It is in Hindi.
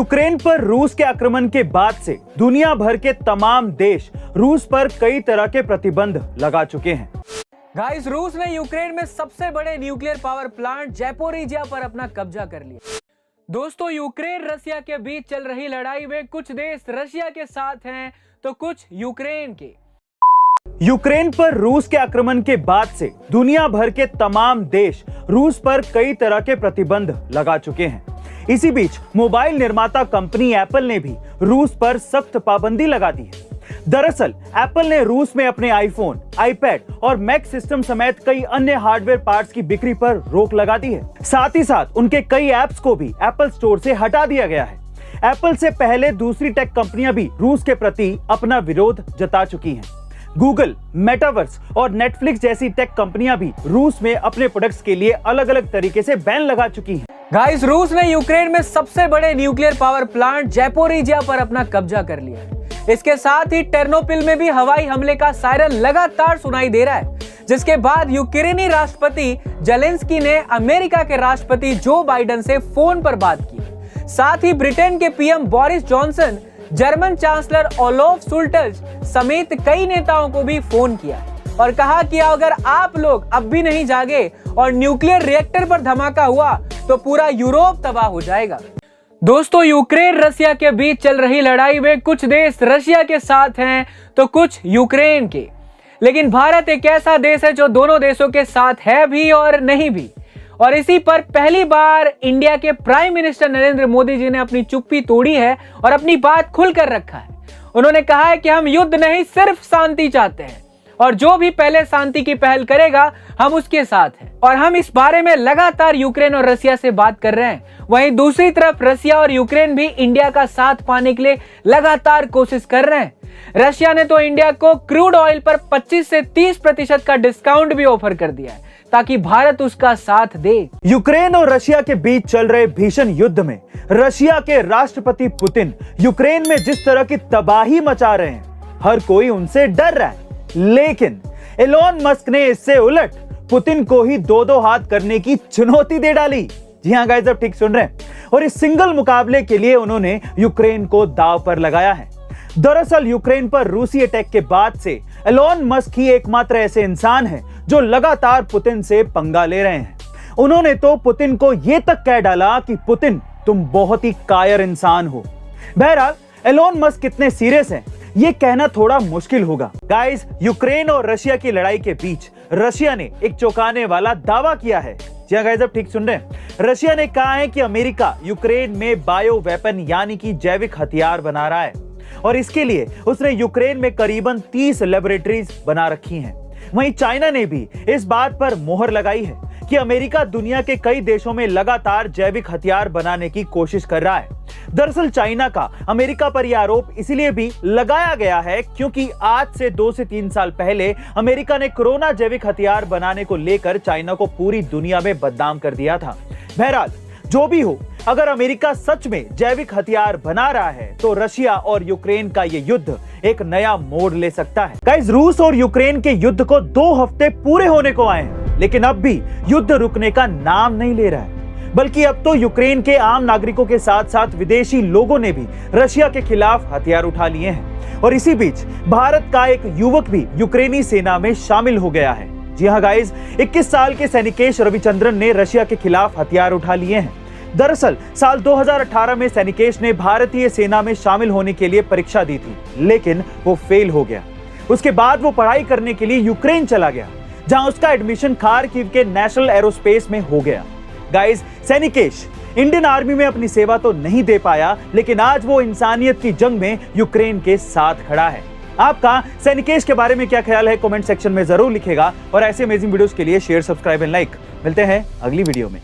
यूक्रेन पर रूस के आक्रमण के बाद से दुनिया भर के तमाम देश रूस पर कई तरह के प्रतिबंध लगा चुके हैं। गाइस, रूस ने यूक्रेन में सबसे बड़े न्यूक्लियर पावर प्लांट ज़ैपोरिज़िया पर अपना कब्जा कर लिया। दोस्तों, यूक्रेन रशिया के बीच चल रही लड़ाई में कुछ देश रशिया के साथ हैं तो कुछ यूक्रेन के। यूक्रेन पर रूस के आक्रमण के बाद से दुनिया भर के तमाम देश रूस पर कई तरह के प्रतिबंध लगा चुके हैं। इसी बीच मोबाइल निर्माता कंपनी एप्पल ने भी रूस पर सख्त पाबंदी लगा दी है। दरअसल एप्पल ने रूस में अपने आईफोन, आईपैड और मैक सिस्टम समेत कई अन्य हार्डवेयर पार्ट्स की बिक्री पर रोक लगा दी है। साथ ही साथ उनके कई ऐप्स को भी एप्पल स्टोर से हटा दिया गया है। एप्पल से पहले दूसरी टेक कंपनियां भी रूस के प्रति अपना विरोध जता चुकी हैं। गूगल, मेटावर्स और नेटफ्लिक्स जैसी टेक कंपनियां भी रूस में अपने प्रोडक्ट्स के लिए अलग अलग तरीके से बैन लगा चुकी हैं। गाइस, रूस ने यूक्रेन में सबसे बड़े न्यूक्लियर पावर प्लांट ज़ैपोरिज़िया पर अपना कब्जा कर लिया है। इसके साथ ही टर्नोपिल में भी हवाई हमले का सायरन लगातार सुनाई दे रहा है, जिसके बाद यूक्रेनी राष्ट्रपति जेलेंस्की ने अमेरिका के राष्ट्रपति जो बाइडेन से फोन पर बात की। साथ ही ब्रिटेन के PM Boris Johnson, German chancellor Olaf Scholz समेत कई नेताओं को भी फोन किया और कहा कि अगर आप लोग अब भी नहीं जागे और न्यूक्लियर रिएक्टर पर धमाका हुआ तो पूरा यूरोप तबाह हो जाएगा। दोस्तों, यूक्रेन रशिया के बीच चल रही लड़ाई में कुछ देश रशिया के साथ हैं तो कुछ यूक्रेन के। लेकिन भारत एक ऐसा देश है जो दोनों देशों के साथ है भी और नहीं भी। और इसी पर पहली बार इंडिया के प्राइम मिनिस्टर नरेंद्र मोदी जी ने अपनी चुप्पी तोड़ी है और अपनी बात खुलकर रखा है। उन्होंने कहा है कि हम युद्ध नहीं, सिर्फ शांति चाहते हैं और जो भी पहले शांति की पहल करेगा हम उसके साथ हैं। और हम इस बारे में लगातार यूक्रेन और रशिया से बात कर रहे हैं। वहीं दूसरी तरफ रशिया और यूक्रेन भी इंडिया का साथ पाने के लिए लगातार कोशिश कर रहे हैं। रशिया ने तो इंडिया को क्रूड ऑयल पर 25 से 30% का डिस्काउंट भी ऑफर कर दिया है ताकि भारत उसका साथ दे। यूक्रेन और रशिया के बीच चल रहे भीषण युद्ध में रशिया के राष्ट्रपति पुतिन यूक्रेन में जिस तरह की तबाही मचा रहे हैं, हर कोई उनसे डर रहा है। लेकिन एलोन मस्क ने इससे उलट पुतिन को ही दो हाथ करने की चुनौती दे डाली। जी हां गाइस, अब ठीक सुन रहे हैं। और इस सिंगल मुकाबले के लिए उन्होंने यूक्रेन को दांव पर लगाया है। दरअसल यूक्रेन पर रूसी अटैक के बाद से एलोन मस्क ही एकमात्र ऐसे इंसान हैं जो लगातार पुतिन से पंगा ले रहे हैं। उन्होंने तो पुतिन को यह तक कह डाला कि पुतिन, तुम बहुत ही कायर इंसान हो। बहरहाल, एलोन मस्क कितने सीरियस हैं ये कहना थोड़ा मुश्किल होगा। गाइस, यूक्रेन और रशिया की लड़ाई के बीच रशिया ने एक चौंकाने वाला दावा किया है। जी हां गाइस, अब ठीक सुन रहे हैं। रशिया ने कहा है कि अमेरिका यूक्रेन में बायो वेपन यानी कि जैविक हथियार बना रहा है और इसके लिए उसने यूक्रेन में करीबन 30 लेबोरेटरीज बना रखी हैं। वहीं चाइना ने भी इस बात पर मोहर लगाई है कि अमेरिका दुनिया के कई देशों में लगातार जैविक हथियार बनाने की कोशिश कर रहा है। दरअसल चाइना का अमेरिका पर यह आरोप इसलिए भी लगाया गया है क्योंकि आज से 2 से 3 साल पहले अमेरिका ने कोरोना जैविक हथियार बनाने को लेकर चाइना को पूरी दुनिया में बदनाम कर दिया था। बहरहाल, जो भी हो, अगर अमेरिका सच में जैविक हथियार बना रहा है तो रशिया और यूक्रेन का ये युद्ध एक नया मोड़ ले सकता है। गाइस, रूस और यूक्रेन के युद्ध को 2 हफ्ते पूरे होने को आए हैं, लेकिन अब भी युद्ध रुकने का नाम नहीं ले रहा है। बल्कि अब तो यूक्रेन के आम नागरिकों के साथ साथ विदेशी लोगों ने भी रशिया के खिलाफ हथियार उठा लिए हैं। और इसी बीच भारत का एक युवक भी यूक्रेनी सेना में शामिल हो गया है। जी हां गाइस, 21 साल के सैनिकेश रविचंद्रन ने रशिया के खिलाफ हथियार उठा लिए हैं। दरअसल साल 2018 में सैनिकेश ने भारतीय सेना में शामिल होने के लिए परीक्षा दी थी, लेकिन वो फेल हो गया। उसके बाद वो पढ़ाई करने के लिए यूक्रेन चला गया, जहां उसका एडमिशन खार्किव के नेशनल एरोस्पेस में हो गया। गाइस, सैनिकेश इंडियन आर्मी में अपनी सेवा तो नहीं दे पाया, लेकिन आज वो इंसानियत की जंग में यूक्रेन के साथ खड़ा है। आपका सैनिकेश के बारे में क्या ख्याल है कमेंट सेक्शन में जरूर लिखेगा और ऐसे अमेजिंग वीडियोस के लिए शेयर, सब्सक्राइब एंड लाइक। मिलते हैं अगली वीडियो में।